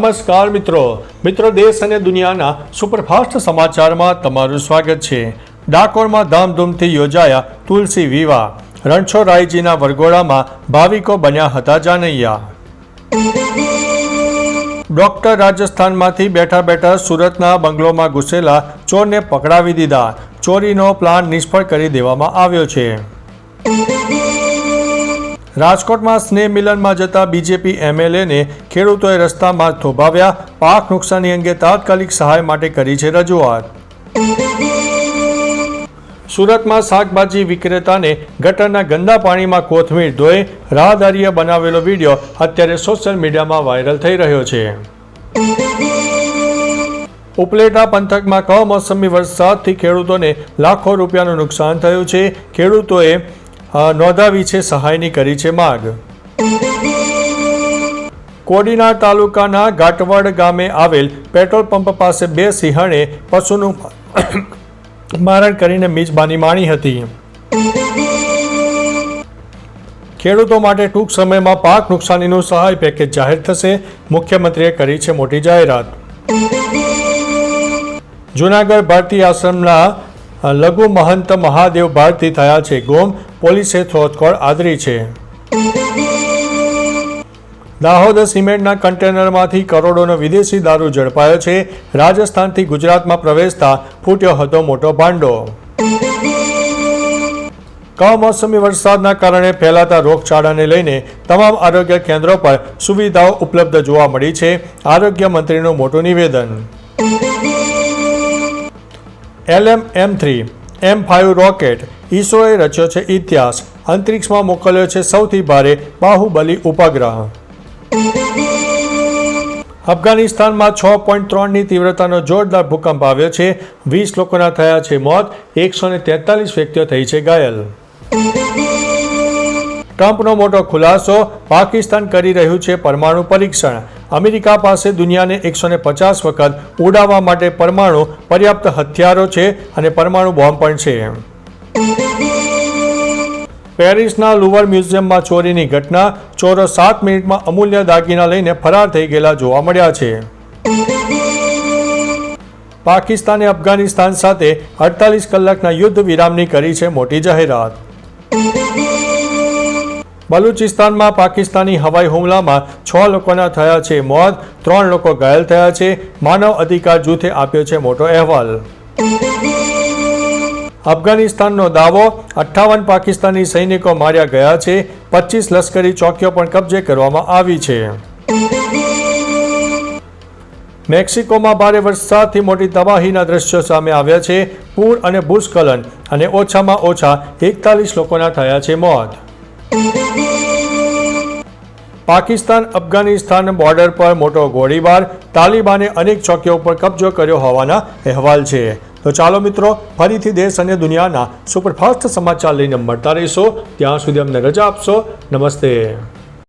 નમસ્કાર મિત્રો દેશ અને દુનિયાના સુપરફાસ્ટ સમાચારમાં તમારું સ્વાગત છે। ડાકોરમાં ધામધૂમથી યોજાયા તુલસી વિવાહ। રણછોડરાયજીના વરઘોડામાં ભાવિકો બન્યા હતા જાનૈયા। ડોક્ટર રાજસ્થાનમાંથી બેઠા સુરતના બંગલોમાં ઘૂસેલા ચોરને પકડાવી દીધા। ચોરીનો પ્લાન નિષ્ફળ કરી દેવામાં આવ્યો છે। રાજકોટમાં સ્નેહ મિલનમાં જતા બીજેપી એમએલએને ખેડૂતોએ રસ્તામાં થોભાવ્યા। પાક નુકસાની અંગે તાત્કાલિક સહાય માટે કરી છે રજૂઆત। સુરતમાં શાકભાજી વિક્રેતાને ગટરના ગંદા પાણીમાં કોથમીર ધોઈ રાહદારીએ બનાવેલો વિડીયો અત્યારે સોશિયલ મીડિયામાં વાયરલ થઈ રહ્યો છે। ઉપલેટા પંથકમાં કમોસમી વરસાદથી ખેડૂતોને લાખો રૂપિયાનું નુકસાન થયું છે। ખેડૂતોએ નોંધાવી છે સહાયની કરી છે માંગ। કોડીનાર તાલુકાના ઘાટવડ ગામે આવેલ પેટ્રોલ પંપ પાસે બે સિંહણે પશુનું મારણ કરીને મિજબાની માણી હતી। ખેડૂતો માટે ટૂંક સમયમાં પાક નુકસાનીનું સહાય પેકેજ જાહેર થશે। મુખ્યમંત્રીએ કરી છે મોટી જાહેરાત। જૂનાગઢ ભારતી આશ્રમના લઘુ મહંત મહાદેવ ભારતી થયા છે ગુમ। પોલીસે શોધખોળ આદરી છે। દાહોદ સિમેન્ટના કન્ટેનરમાંથી કરોડોનો વિદેશી દારૂ ઝડપાયો છે। રાજસ્થાનથી ગુજરાતમાં પ્રવેશતા ફૂટ્યો હતો મોટો ભાંડો। કમોસમી વરસાદના કારણે ફેલાતા રોગચાળાને લઈને તમામ આરોગ્ય કેન્દ્રો પર સુવિધાઓ ઉપલબ્ધ જોવા મળી છે। આરોગ્ય મંત્રીનું મોટું નિવેદન। LM-M3 M5 રોકેટ ઈસરોએ રચ્યો છે ઇતિહાસ। અંતરિક્ષમાં મોકલ્યો છે સૌથી ભારે બાહુબલી ઉપગ્રહ। અફઘાનિસ્તાનમાં 6.3ની તીવ્રતાનો જોરદાર ભૂકંપ આવ્યો છે। 20 લોકોના થયા છે મોત। 143 વ્યક્તિઓ થઈ છે ઘાયલ। ટ્રમ્પનો મોટો ખુલાસો। પાકિસ્તાન કરી રહ્યું છે પરમાણુ પરીક્ષણ। અમેરિકા પાસે દુનિયાને 150 વખત ઉડાવવા માટે પરમાણુ પર્યાપ્ત હથિયારો છે અને પરમાણુ બોમ્બ પણ છે। પેરિસના લુવર મ્યુઝિયમમાં ચોરીની ઘટના। ચોરો 7 મિનિટમાં અમૂલ્ય દાગીના લઈને ફરાર થઈ ગયેલા જોવા મળ્યા છે। પાકિસ્તાને અફઘાનિસ્તાન સાથે 48 કલાકના યુદ્ધ વિરામની કરી છે મોટી જાહેરાત। બલુચિસ્તાનમાં પાકિસ્તાની હવાઈ હુમલામાં 6 લોકોના થયા છે મોત। 3 લોકો ઘાયલ થયા છે। માનવ અધિકાર જૂથે આપ્યો છે મોટો અહેવાલ। અફઘાનિસ્તાનનો દાવો। 58 પાકિસ્તાની સૈનિકો માર્યા ગયા છે। 25 લશ્કરી ચોકીઓ પણ કબજે કરવામાં આવી છે। મેક્સિકોમાં ભારે વરસાદથી મોટી તબાહીના દ્રશ્યો સામે આવ્યા છે। પૂર અને ભૂસ્ખલન અને ઓછામાં ઓછા 41 લોકોના થયા છે મોત। પાકિસ્તાન અફઘાનિસ્તાન બોર્ડર પર મોટો ગોળીબાર। તાલિબાને અનેક ચોકીઓ પર કબજો કર્યો હોવાના અહેવાલ છે। તો ચાલો મિત્રો, ફરીથી દેશ અને દુનિયાના સુપરફાસ્ટ સમાચાર લઈને મળતા રહીશો। ત્યાં સુધી અમને રજા આપશો। નમસ્તે।